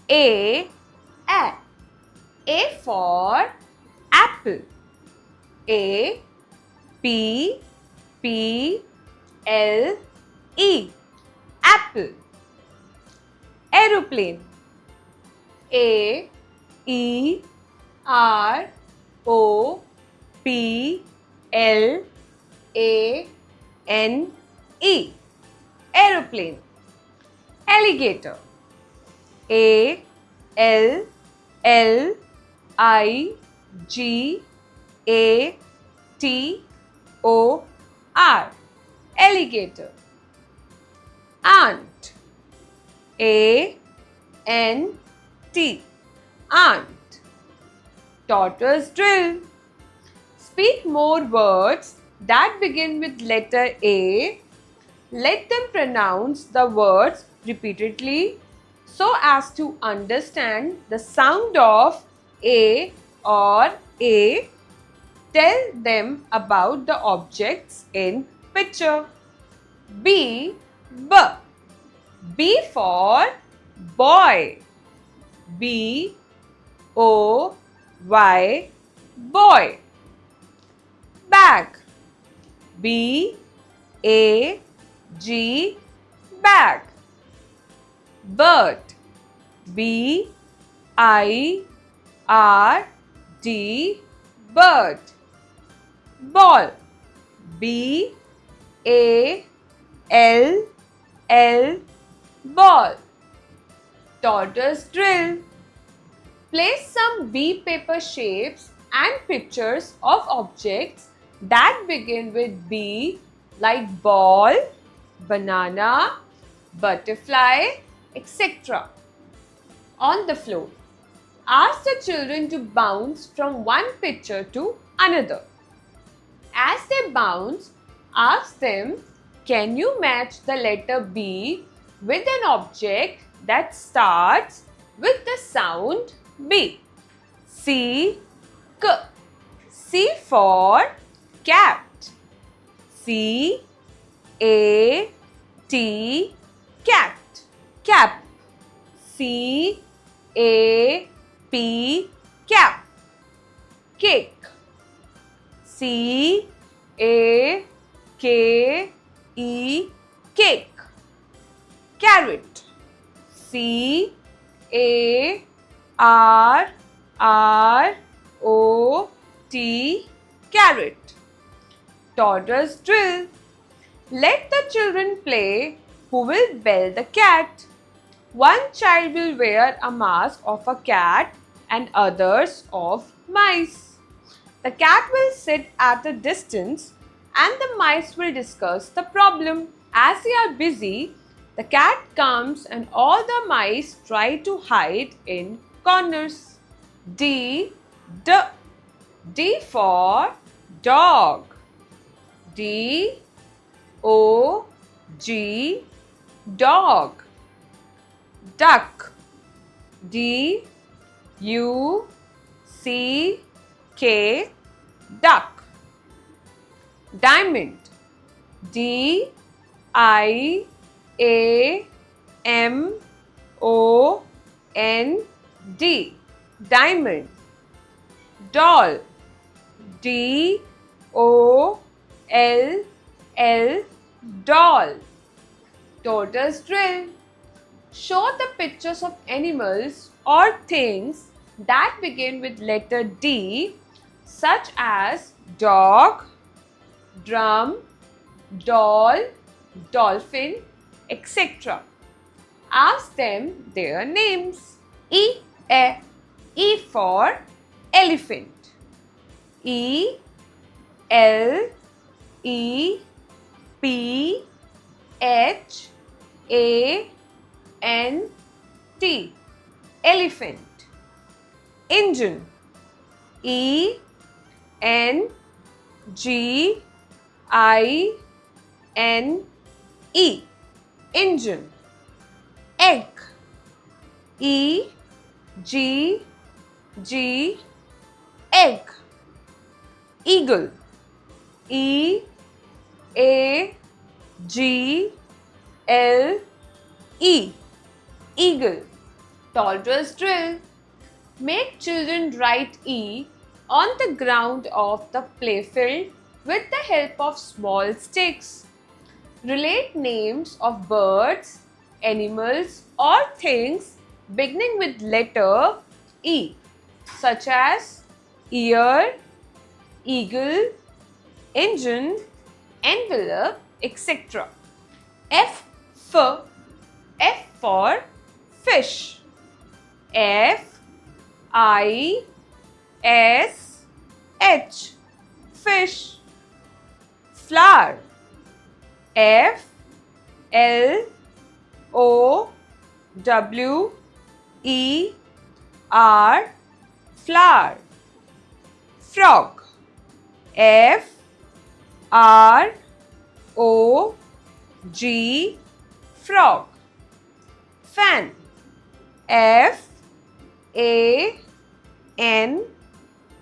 A. A for apple. A. P. P. L. E. Apple. Aeroplane. A. E. R. O. P. L. A. N. E. Aeroplane. Alligator. A. L. L. I. G. A. T. O. R. Alligator. Ant. A. N. T. Ant. Tortoise drill. Speak more words that begin with letter A. Let them pronounce the words repeatedly so as to understand the sound of A or A. Tell them about the objects in picture. B. B for boy. B. O. Y. Boy. Bag. B. A. G. Bag. Bird. B. I. R. D. Bird. Ball. B. A. L. L. Ball. Tortoise drill. Place some B paper shapes and pictures of objects that begin with B, like ball, banana, butterfly, etc. on the floor. Ask the children to bounce from one picture to another. As they bounce, ask them, can you match the letter B with an object that starts with the sound B? C. C for cat. C. A. T. Cat. Cap. C. A. P. Cap. Cake. C. A. K. E. Cake. Carrot. C. A. R. R. O. T. Carrot. Tortoise drill. Let the children play. Who will bell the cat? One child will wear a mask of a cat and others of mice. The cat will sit at a distance and the mice will discuss the problem. As they are busy, the cat comes and all the mice try to hide in corners. D. D for dog. D. O. G. Dog. Duck. D. U. C. K. Duck. Diamond. D. I. A. M. O. N. D. Diamond. Doll. D. O. L. L. Doll. Tortoise drill. Show the pictures of animals or things that begin with letter D, such as dog, drum, doll, dolphin, etc. Ask them their names. E for elephant. E. L. E. P. H. A. N. T. Elephant. Engine. E. N. G. I. N. E. Engine. Egg. E. G. G. Egg. Eagle. E. A. G. L. E. Eagle. Toddler's drill. Make children write E on the ground of the playfield with the help of small sticks. Relate names of birds, animals, or things beginning with letter E, such as ear, eagle, engine, envelope, etc. F for fish. Fish. Fish. Flower. Flower. Flower. Frog. Frog. Frog. Fan. Fan.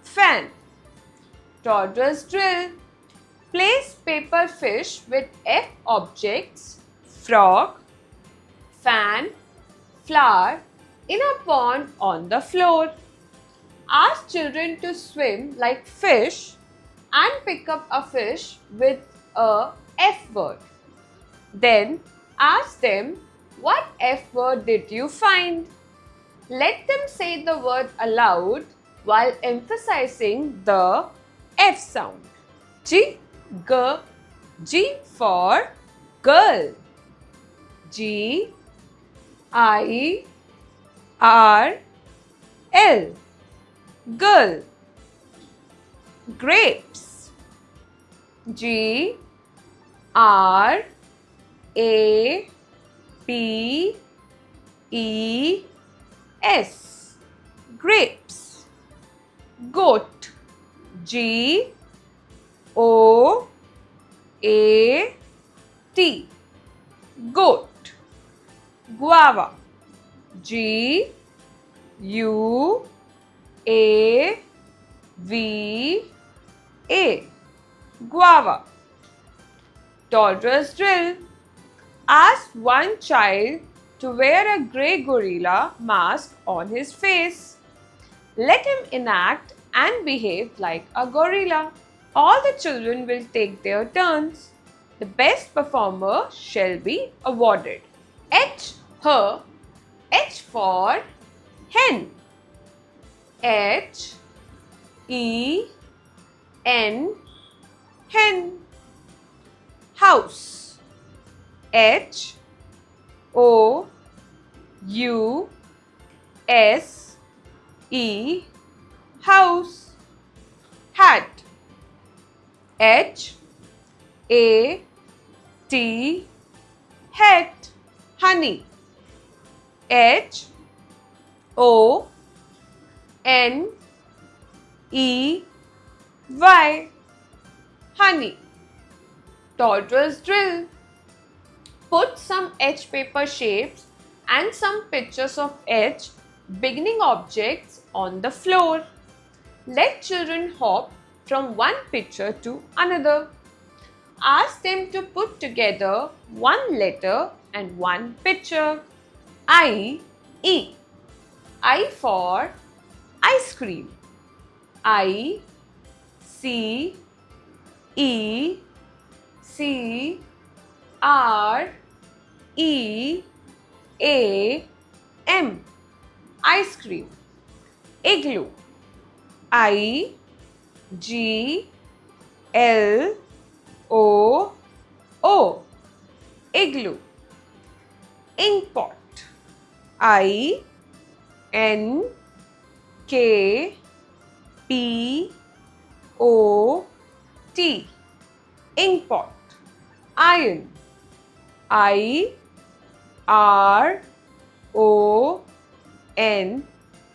Fan. Toddler's drill. Place paper fish with F objects, frog, fan, flower, in a pond on the floor. Ask children to swim like fish and pick up a fish with a F word. Then ask them, what F word did you find? Let them say the word aloud while emphasizing the F sound. G for girl. Girl. Girl. Grapes. Grapes. Grapes. Goat. Goat. Goat. Guava. Guava. Toddler's drill. Ask one child to wear a grey gorilla mask on his face. Let him enact and behave like a gorilla. All the children will take their turns. The best performer shall be awarded. H for hen. Hen. House. House. Hat. Hat. Honey. Honey. Honey. Toddler's drill. Put some H paper shapes and some pictures of H beginning objects on the floor. Let children hop from one picture to another. Ask them to put together one letter and one picture. I for ice cream. Ice cream. Igloo. Igloo. Ink pot. Ink pot. Iron.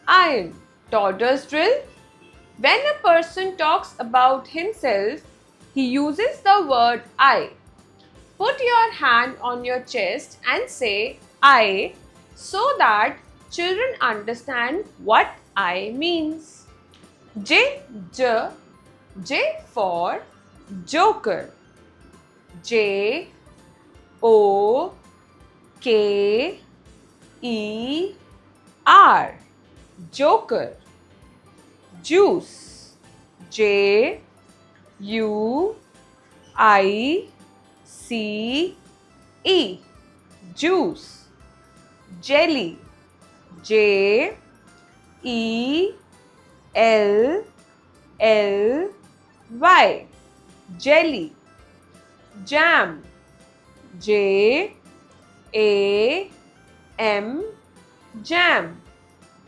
Iron. Toddler's drill. When a person talks about himself, he uses the word I. Put your hand on your chest and say I so that children understand what I means. J for joker. R. Joker. Juice. J U I C E. Juice. Jelly. J E L L Y. Jelly. Jam. J A M. Jam.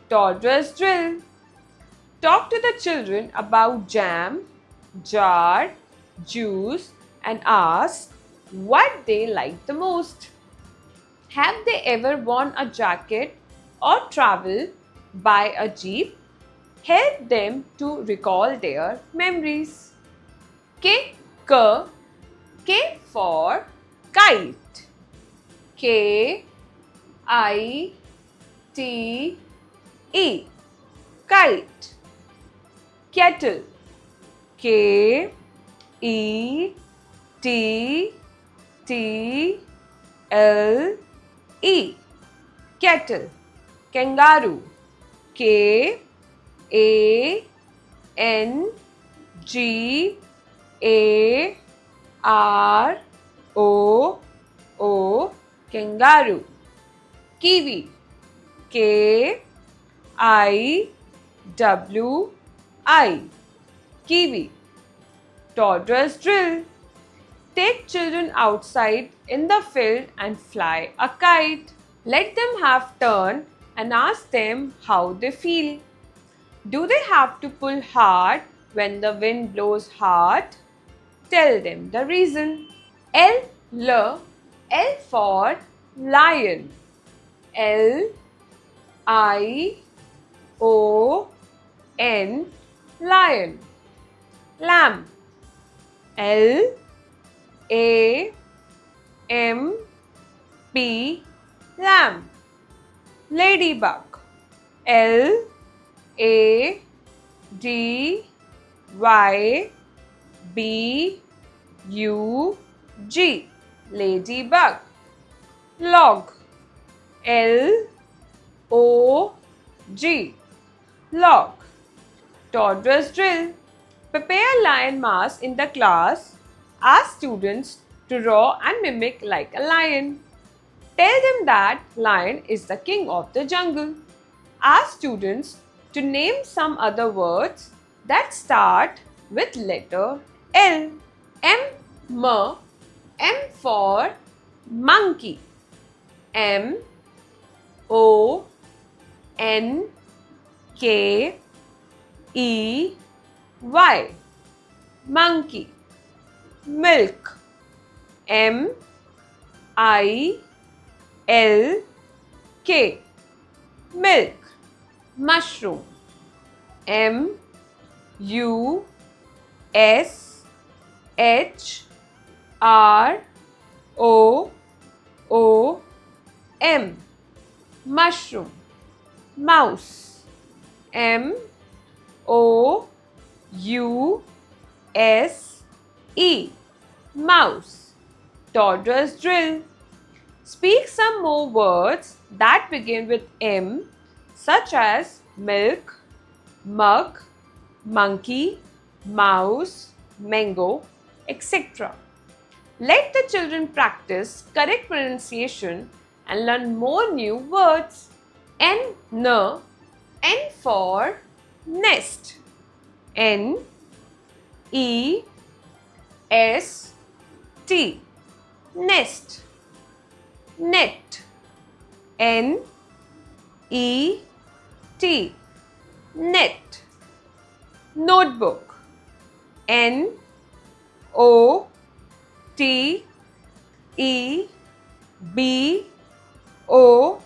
Toddler's drill. Talk to the children about jam, jar, juice, and ask what they like the most. Have they ever worn a jacket or traveled by a jeep? Help them to recall their memories. K, K, K for kite. K, I, T, E. Kite. Kettle. K, E, T, T, L, E. Kettle. Kangaroo. K, A, N, G, A, R, O. Kangaroo. Kiwi. K, I, W, I. Kiwi. Toddler's drill. Take children outside in the field and fly a kite. Let them have turn and ask them how they feel. Do they have to pull hard when the wind blows hard? Tell them the reason. L for lion. L I O N. Lion. Lamb. L A M P. Lamb. Ladybug. L A D Y B U G. Ladybug. Log. L O G. Log. Toddler's drill. Prepare lion mask in the class. Ask students to draw and mimic like a lion. Tell them that lion is the king of the jungle. Ask students to name some other words that start with letter L. M for monkey. M O N K E Y. Monkey. Milk. M I L K. Milk. Mushroom. M U S H R O M. Mushroom. Mouse. M O U S E. Mouse. Toddler's drill. Speak some more words that begin with M, such as milk, mug, monkey, mouse, mango, etc. Let the children practice correct pronunciation and learn more new words. N for nest. N E S T. Nest. Net. N E T. Net. Notebook. N O T E B O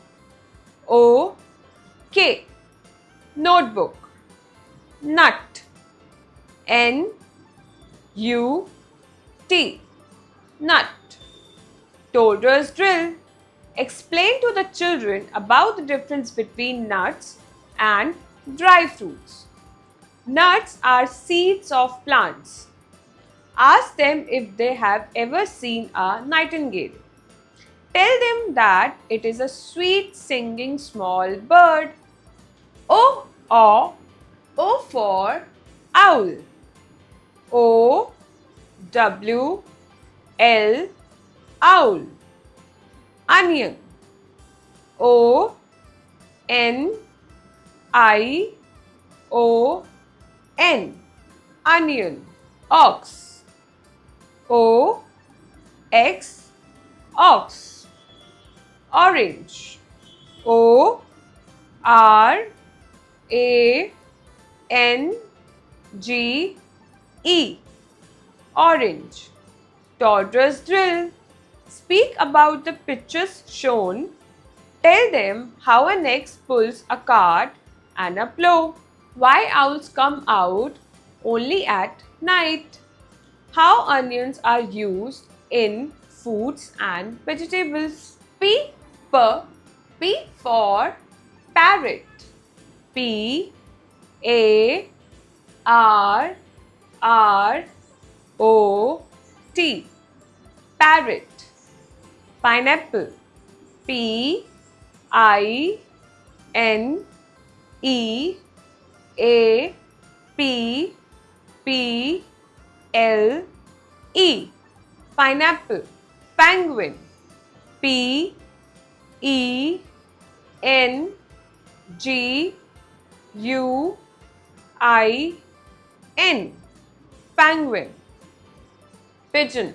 K. Notebook. Nut. N U T. Nut. Toddler's drill. Explain to the children about the difference between nuts and dry fruits. Nuts are seeds of plants. Ask them if they have ever seen a nightingale. Tell them that it is a sweet singing small bird. O, O for owl. O, W, L, owl. Onion. O, N, I, O, N. Onion. Ox. O, X, ox. Orange. O, R, A, N, G, E. Orange. Toddler's drill. Speak about the pictures shown. Tell them how an X pulls a cart and a plow. Why owls come out only at night. How onions are used in foods and vegetables. P for parrot. P A R R O T. Parrot. Pineapple. P I N E A P P L E. Pineapple. Penguin. P E N G U I N. Penguin. Pigeon.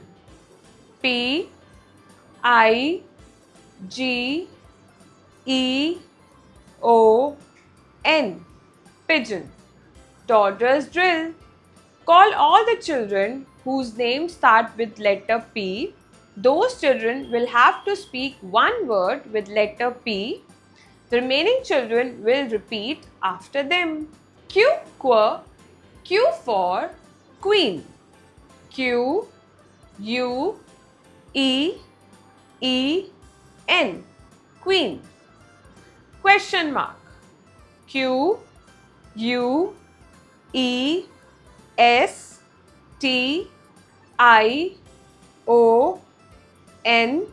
P I G E O N. Pigeon. Toddler's drill. Call all the children whose names start with letter P. Those children will have to speak one word with letter P. The remaining children will repeat after them. Q for queen. Q U E E N. Queen. Question mark. Q U E S T I O N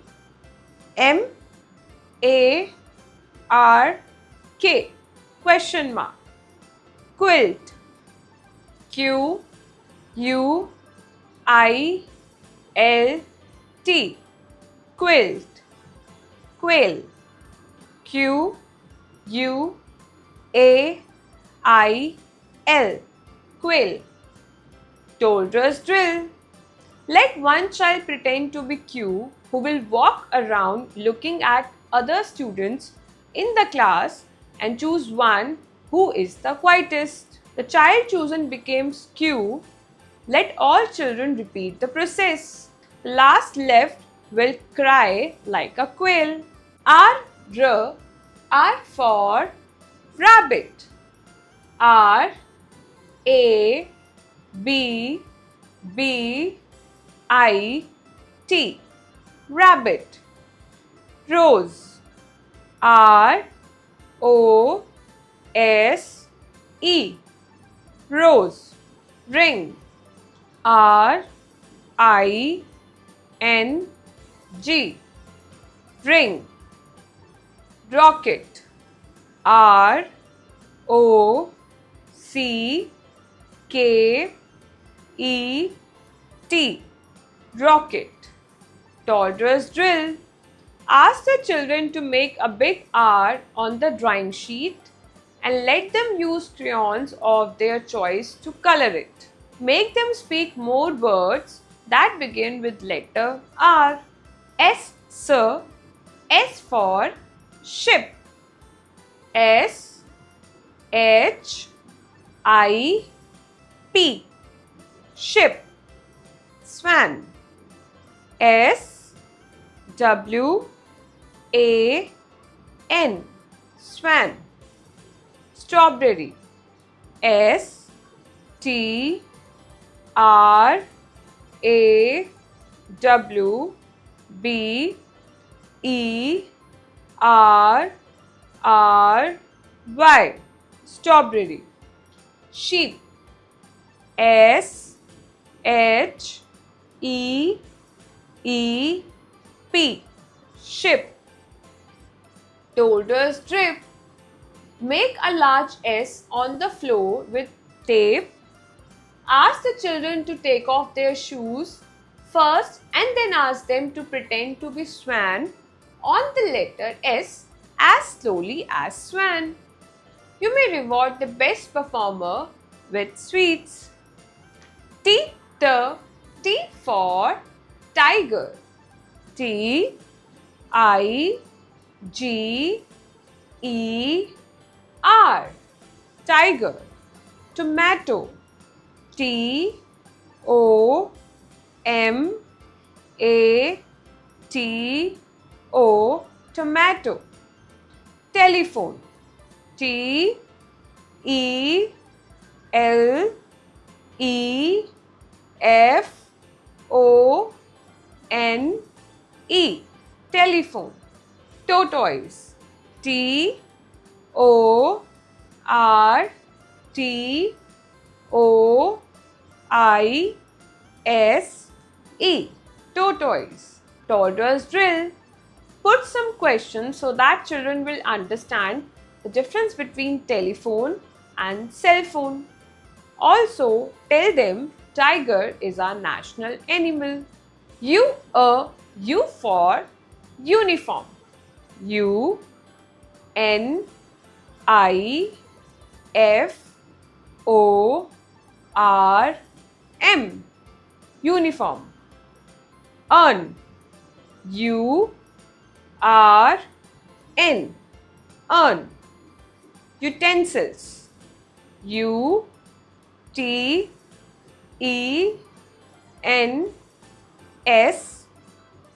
M A R K. Question mark. Quilt. Q U I L T. Quilt. Quail. Q U A I L. Quail. Toddler's drill. Let one child pretend to be Q, who will walk around looking at other students in the class and choose one who is the quietest. The child chosen becomes Q. Let all children repeat the process. The last left will cry like a quail. R for rabbit. R A B B I T. Rabbit. Rose. R O S E. Rose. Ring. R I N G. Ring. Rocket. R O C K E T. Rocket. Toddler's drill. Ask the children to make a big R on the drawing sheet and let them use crayons of their choice to color it. Make them speak more words that begin with letter R. S for ship. S H I P. Ship. Swan. S W A N. Swan. Strawberry. S T R A W B E R R Y. Strawberry. Sheep. S H E E P. ship. Told us drip. Make a large S on the floor with tape. Ask the children to take off their shoes first and then ask them to pretend to be swan on the letter S as slowly as swan. You may reward the best performer with sweets. T for tiger. T I G E R, tiger. Tomato. T O M A T O, tomato. Telephone. T E L E F O N E, telephone. Tortoise. T O R T O I S E, tortoise. Toddler's drill. Put some questions so that children will understand the difference between telephone and cell phone. Also, tell them tiger is our national animal. U for uniform. U N I F O R M, uniform. Urn. U R N, urn. Utensils. U T E N S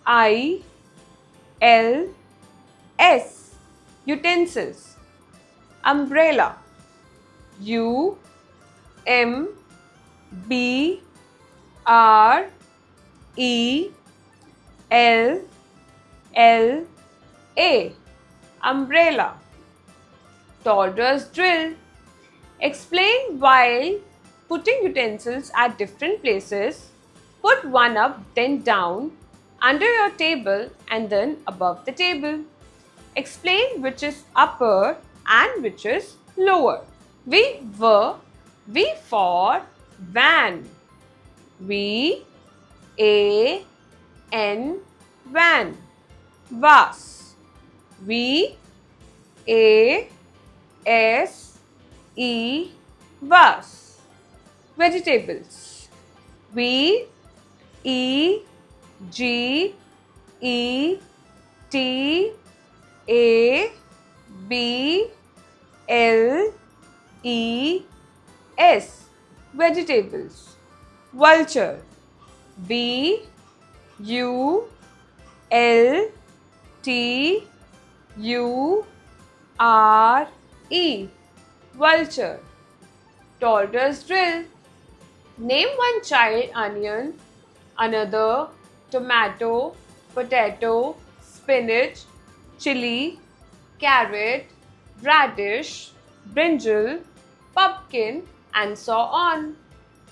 I L S, utensils. Umbrella. U M B R E L L A, umbrella. Toddler's drill. Explain while putting utensils at different places. Put one up, then down, under your table and then above the table. Explain which is upper and which is lower. V for van. V A N, van. Vase. V A S E, vase. Vegetables. V E G E T A B L E S, vegetables. Vulture. V U L T U R E, vulture. Toddler's drill. Name one child onion, another tomato, potato, spinach, chili, carrot, radish, brinjal, pumpkin, and so on.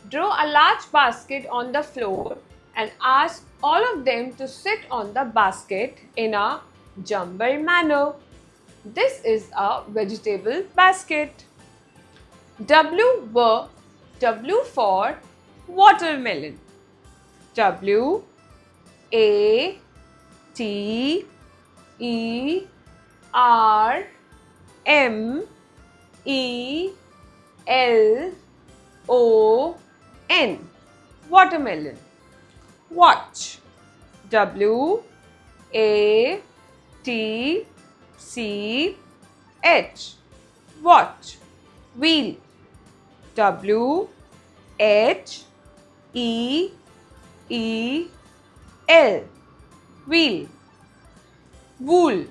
Draw a large basket on the floor and ask all of them to sit on the basket in a jumbled manner. This is a vegetable basket. W for watermelon. W A T E R M E L O N, watermelon. Watch. W A T C H, watch. Wheel. W H E E L, wheel. Wool.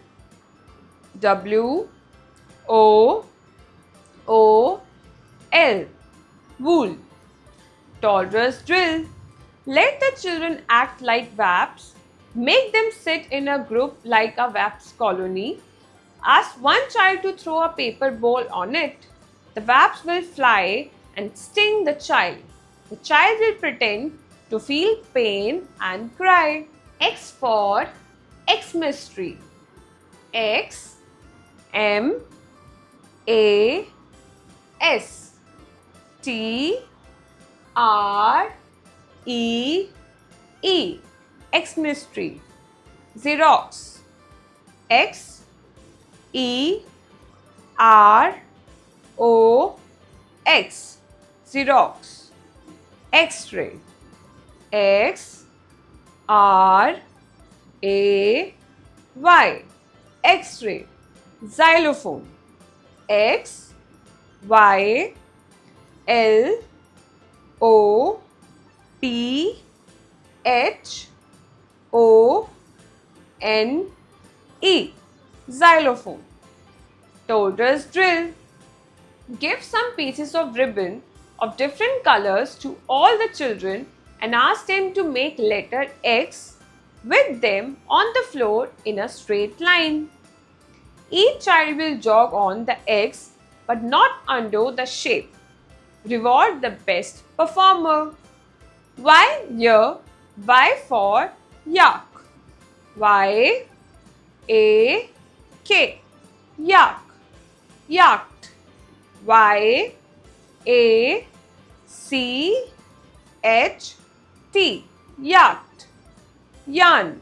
W O O L, wool. Toddler's drill. Let the children act like wasps. Make them sit in a group like a wasps colony. Ask one child to throw a paper ball on it. The wasps will fly and sting the child. The child will pretend to feel pain and cry. X for Xmas tree. X M A S T R E E. Xmas tree. Xerox. X E R O X. Xerox. X-ray. X R A Y. X-ray. Xylophone. X Y L O P H O N E. Xylophone. Toddler's drill. Give some pieces of ribbon of different colors to all the children and ask them to make letter X with them on the floor in a straight line. Each child will jog on the X but not undo the shape. Reward the best performer. Y year, Y for yak. Y A K. Yak. Yacht. Y A C H T. Yacht. Yarn.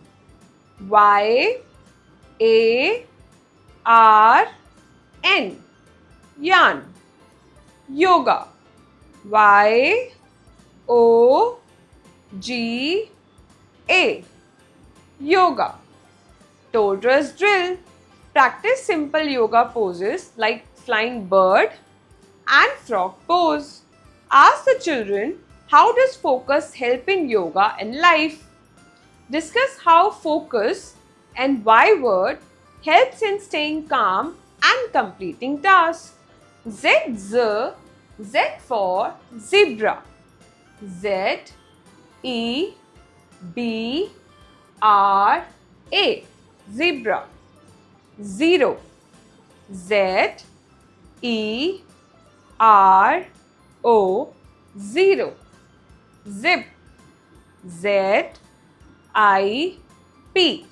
Y A R N. Yarn. Yoga. Y O G A. Yoga. Toddler's drill. Practice simple yoga poses like flying bird and frog pose. Ask the children, how does focus help in yoga and life? Discuss how focus and Y word helps in staying calm and completing tasks. Z for zebra. Z E B R A. Zebra. Zero. Z E R O. Zero. Zip. Z I P.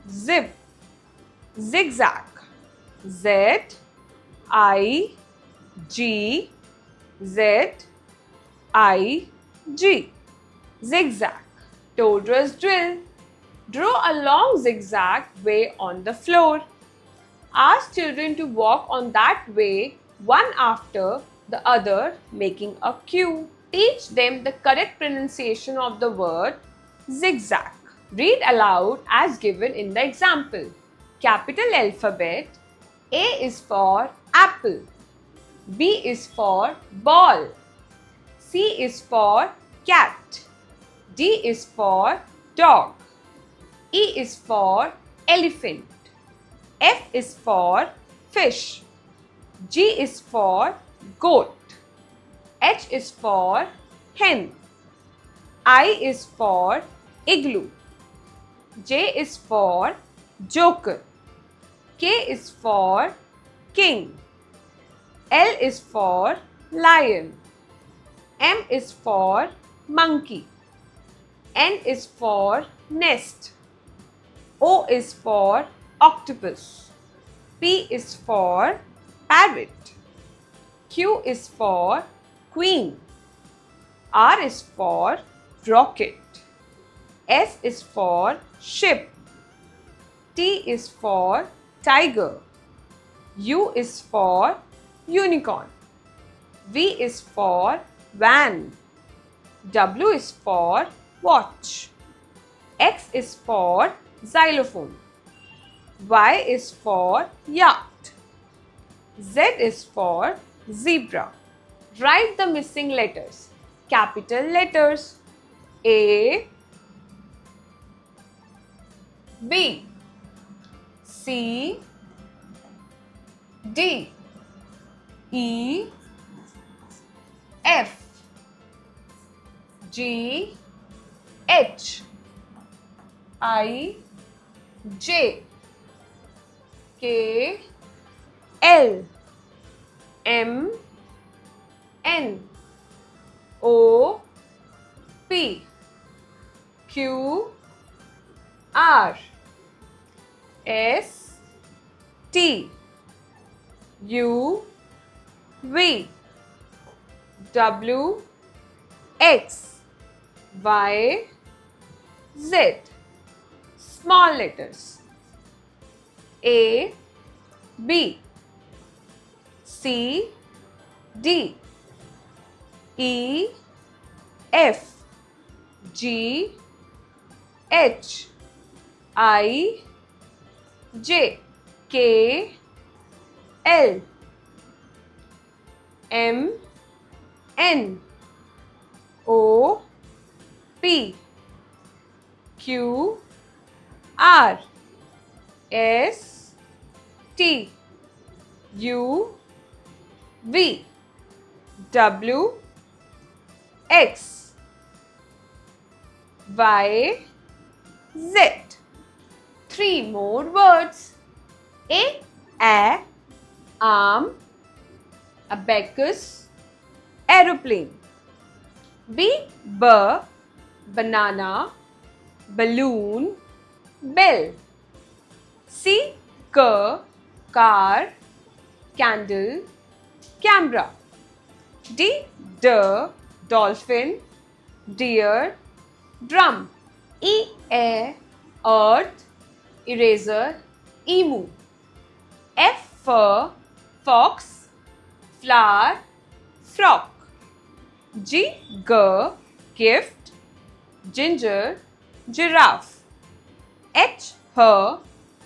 Zip. Zigzag. Z I G Z I G. Zigzag. Toddler's drill. Draw a long zigzag way on the floor. Ask children to walk on that way one after the other, making a cue. Teach them the correct pronunciation of the word zigzag. Read aloud as given in the example. Capital alphabet. A is for apple. B is for ball. C is for cat. D is for dog. E is for elephant. F is for fish. G is for goat. H is for hen. I is for igloo. J is for joker. K is for king. L is for lion. M is for monkey. N is for nest. O is for octopus. P is for parrot. Q is for queen. R is for rocket. S is for ship. T is for tiger. U is for unicorn. V is for van. W is for watch. X is for xylophone. Y is for yacht. Z is for zebra. Write the missing letters. Capital letters. A, B, C, D, E, F, G, H, I, J, K, L, M, N, O, P, Q, R, S T U V W X Y Z. Small letters. A B C D E F G H I J K L M N O P Q R S T U V W X Y Z. 3 more words. A arm, abacus, aeroplane. B banana, balloon, bell. C car, candle, camera. D dolphin, deer, drum. E earth, eraser, emu. F fox, flower, frock. G gift, ginger, giraffe. H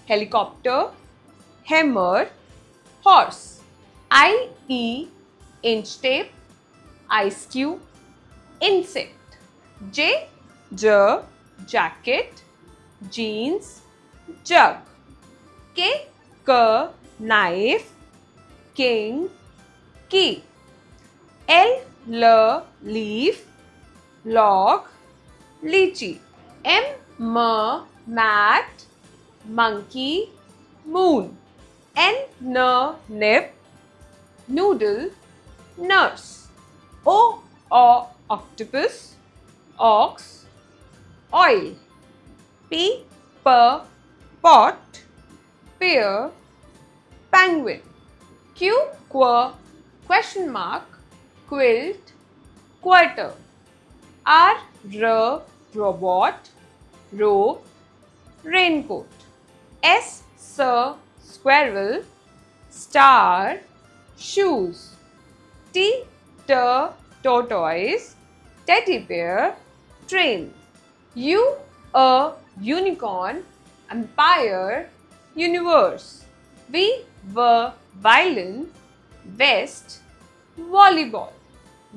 helicopter, hammer, horse. I inch tape, ice cube, insect. J jacket, jeans, jug. K knife, king, key. L leaf, log, lychee. M mat, monkey, moon. N nip, noodle, nurse. O octopus, ox, oil. P pot, pear, penguin. Q question mark, quilt, quarter. R robot, rope, raincoat. S squirrel, star, shoes. T tortoise, teddy bear, train. U unicorn, empire, universe. V violin, vest, volleyball.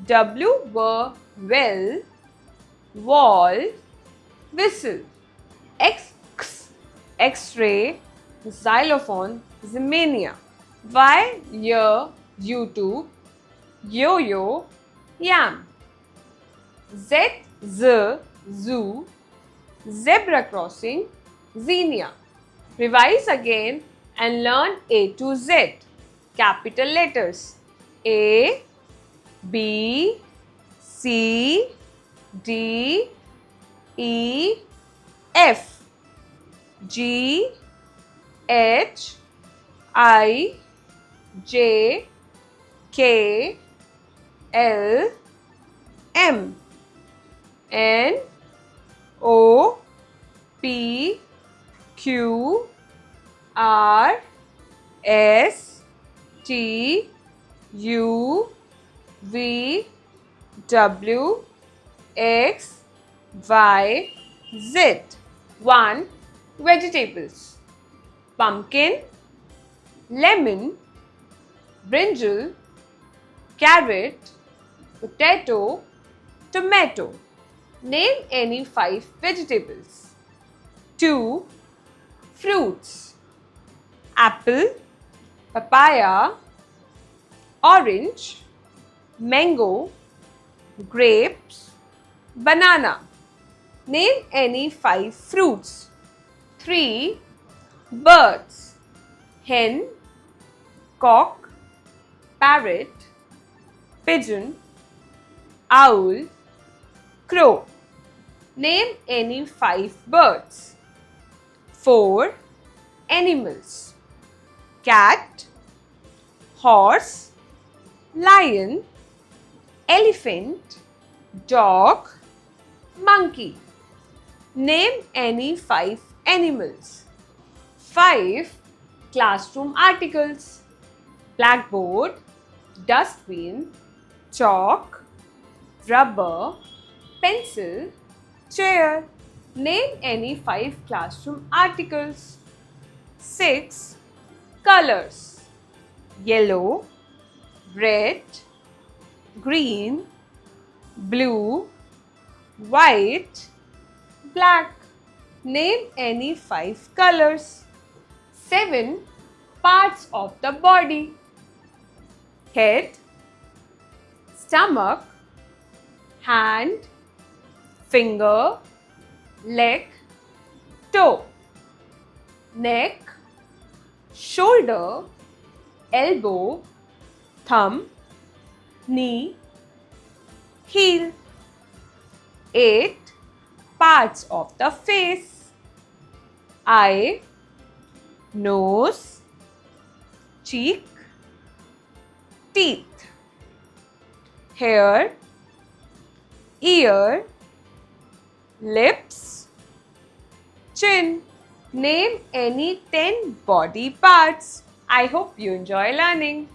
W well, wall, whistle. X X-ray, xylophone, Zemania. Y YouTube, yo-yo, yam. Z zoo, zebra crossing, xenia. Revise again and learn A to Z. Capital letters. A, B, C, D, E, F, G, H, I, J, K, L, M, N, O, P, Q, R, S, T, U, V, W, X, Y, Z. 1. Vegetables. Pumpkin, lemon, brinjal, carrot, potato, tomato. Name any 5 vegetables. 2. Fruits. Apple, papaya, orange, mango, grapes, banana. Name any 5 fruits. 3. Birds. Hen, cock, parrot, pigeon, owl, crow. Name any 5 birds. 4. animals: cat, horse, lion, elephant, dog, monkey. Name any 5 animals. 5 classroom articles: blackboard, dustbin, chalk, rubber, pencil, chair. Name any 5 classroom articles. 6 colors: yellow, red, green, blue, white, black. Name any 5 colors. 7 parts of the body: head, stomach, hand, finger, leg, toe, neck, shoulder, elbow, thumb, knee, heel. 8 parts of the face: eye, nose, cheek, teeth, hair, ear, lips, chin. Name any 10 body parts. I hope you enjoy learning.